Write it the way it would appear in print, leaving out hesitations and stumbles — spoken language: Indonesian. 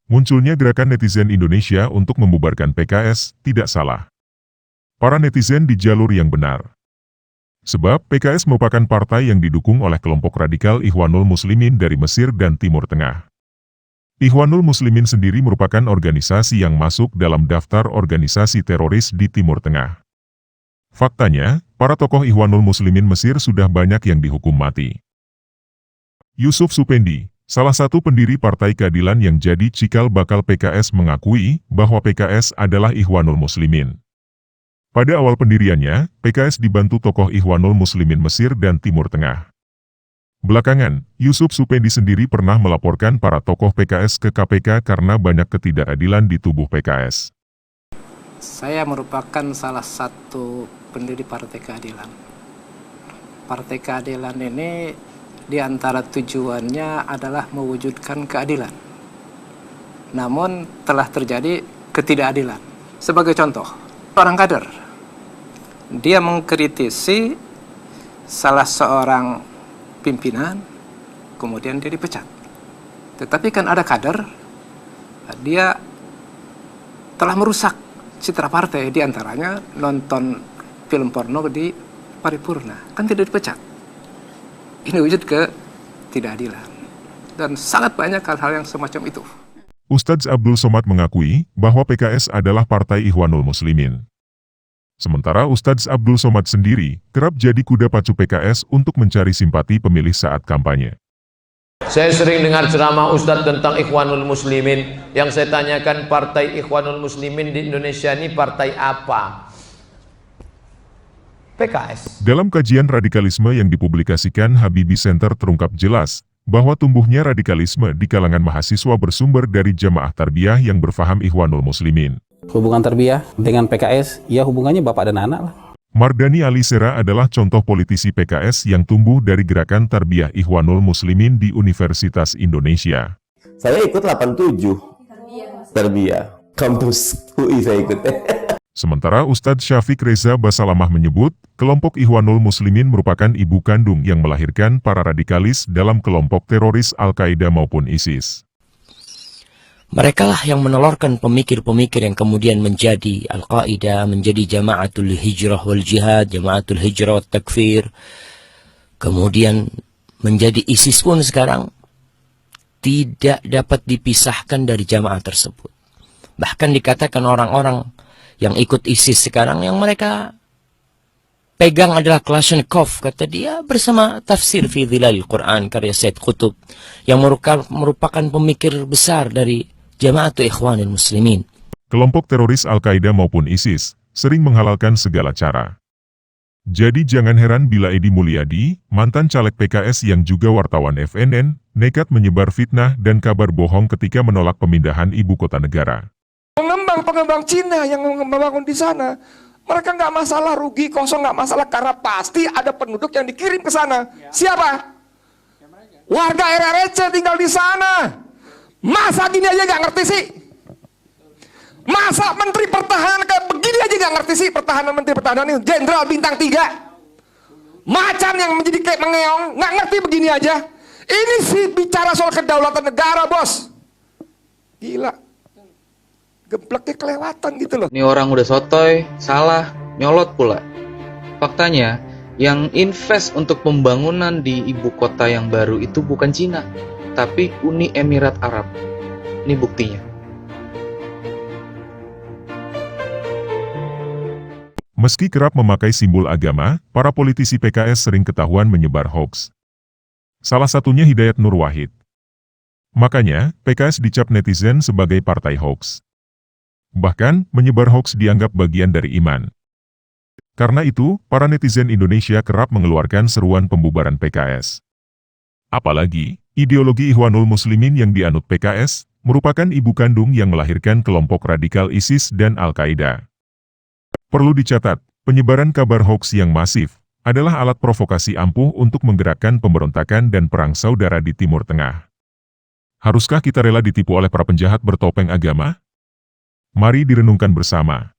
Munculnya gerakan netizen Indonesia untuk membubarkan PKS tidak salah. Para netizen di jalur yang benar. Sebab PKS merupakan partai yang didukung oleh kelompok radikal Ikhwanul Muslimin dari Mesir dan Timur Tengah. Ikhwanul Muslimin sendiri merupakan organisasi yang masuk dalam daftar organisasi teroris di Timur Tengah. Faktanya, para tokoh Ikhwanul Muslimin Mesir sudah banyak yang dihukum mati. Yusuf Supendi, salah satu pendiri Partai Keadilan yang jadi cikal bakal PKS, mengakui bahwa PKS adalah Ikhwanul Muslimin. Pada awal pendiriannya, PKS dibantu tokoh Ikhwanul Muslimin Mesir dan Timur Tengah. Belakangan, Yusuf Supendi sendiri pernah melaporkan para tokoh PKS ke KPK karena banyak ketidakadilan di tubuh PKS. Saya merupakan salah satu pendiri Partai Keadilan. Partai Keadilan ini di antara tujuannya adalah mewujudkan keadilan. Namun telah terjadi ketidakadilan. Sebagai contoh, orang kader, dia mengkritisi salah seorang pimpinan, kemudian dia dipecat. Tetapi kan ada kader, dia telah merusak citra partai, diantaranya nonton film porno di paripurna, kan tidak dipecat. Ini wujud ketidakadilan. Dan sangat banyak hal-hal yang semacam itu. Ustadz Abdul Somad mengakui bahwa PKS adalah Partai Ikhwanul Muslimin. Sementara Ustadz Abdul Somad sendiri kerap jadi kuda pacu PKS untuk mencari simpati pemilih saat kampanye. Saya sering dengar ceramah Ustadz tentang Ikhwanul Muslimin. Yang saya tanyakan, Partai Ikhwanul Muslimin di Indonesia ini partai apa? PKS. Dalam kajian radikalisme yang dipublikasikan Habibie Center terungkap jelas bahwa tumbuhnya radikalisme di kalangan mahasiswa bersumber dari jamaah tarbiyah yang berfaham Ikhwanul Muslimin. Hubungan tarbiyah dengan PKS, ya hubungannya bapak dan anak lah. Mardani Alisera adalah contoh politisi PKS yang tumbuh dari gerakan tarbiyah Ikhwanul Muslimin di Universitas Indonesia. Saya ikut 87 tarbiyah kampus UI saya ikut. Sementara Ustadz Syafiq Reza Basalamah menyebut, kelompok Ikhwanul Muslimin merupakan ibu kandung yang melahirkan para radikalis dalam kelompok teroris Al-Qaeda maupun ISIS. Mereka lah yang menelurkan pemikir-pemikir yang kemudian menjadi Al-Qaeda, menjadi Jama'atul Hijrah wal Jihad, Jama'atul Hijrah wal Takfir, kemudian menjadi ISIS pun sekarang tidak dapat dipisahkan dari jamaah tersebut. Bahkan dikatakan orang-orang yang ikut ISIS sekarang yang mereka pegang adalah Kalashnikov, kata dia, bersama tafsir fi Dhilalil Quran karya Said Qutb yang merupakan pemikir besar dari Jama'atul Ikhwanul Muslimin. Kelompok teroris Al-Qaeda maupun ISIS sering menghalalkan segala cara. Jadi jangan heran bila Edi Mulyadi, mantan caleg PKS yang juga wartawan FNN, nekat menyebar fitnah dan kabar bohong ketika menolak pemindahan ibu kota negara. Pengembang Cina yang membangun di sana, mereka nggak masalah rugi kosong, nggak masalah, karena pasti ada penduduk yang dikirim ke sana. Siapa? Warga RRC tinggal di sana. Masa gini aja nggak ngerti sih? Masa Menteri Pertahanan kayak begini aja nggak ngerti sih? Menteri Pertahanan ini Jenderal bintang 3, macan yang menjadi kayak mengeong, nggak ngerti begini aja. Ini sih bicara soal kedaulatan negara, bos. Gila, gebleknya kelewatan gitu loh. Ini orang udah sotoy, salah, nyolot pula. Faktanya, yang invest untuk pembangunan di ibu kota yang baru itu bukan Cina, tapi Uni Emirat Arab. Ini buktinya. Meski kerap memakai simbol agama, para politisi PKS sering ketahuan menyebar hoaks. Salah satunya Hidayat Nur Wahid. Makanya, PKS dicap netizen sebagai partai hoaks. Bahkan, menyebar hoaks dianggap bagian dari iman. Karena itu, para netizen Indonesia kerap mengeluarkan seruan pembubaran PKS. Apalagi, ideologi Ikhwanul Muslimin yang dianut PKS, merupakan ibu kandung yang melahirkan kelompok radikal ISIS dan Al-Qaeda. Perlu dicatat, penyebaran kabar hoaks yang masif, adalah alat provokasi ampuh untuk menggerakkan pemberontakan dan perang saudara di Timur Tengah. Haruskah kita rela ditipu oleh para penjahat bertopeng agama? Mari direnungkan bersama.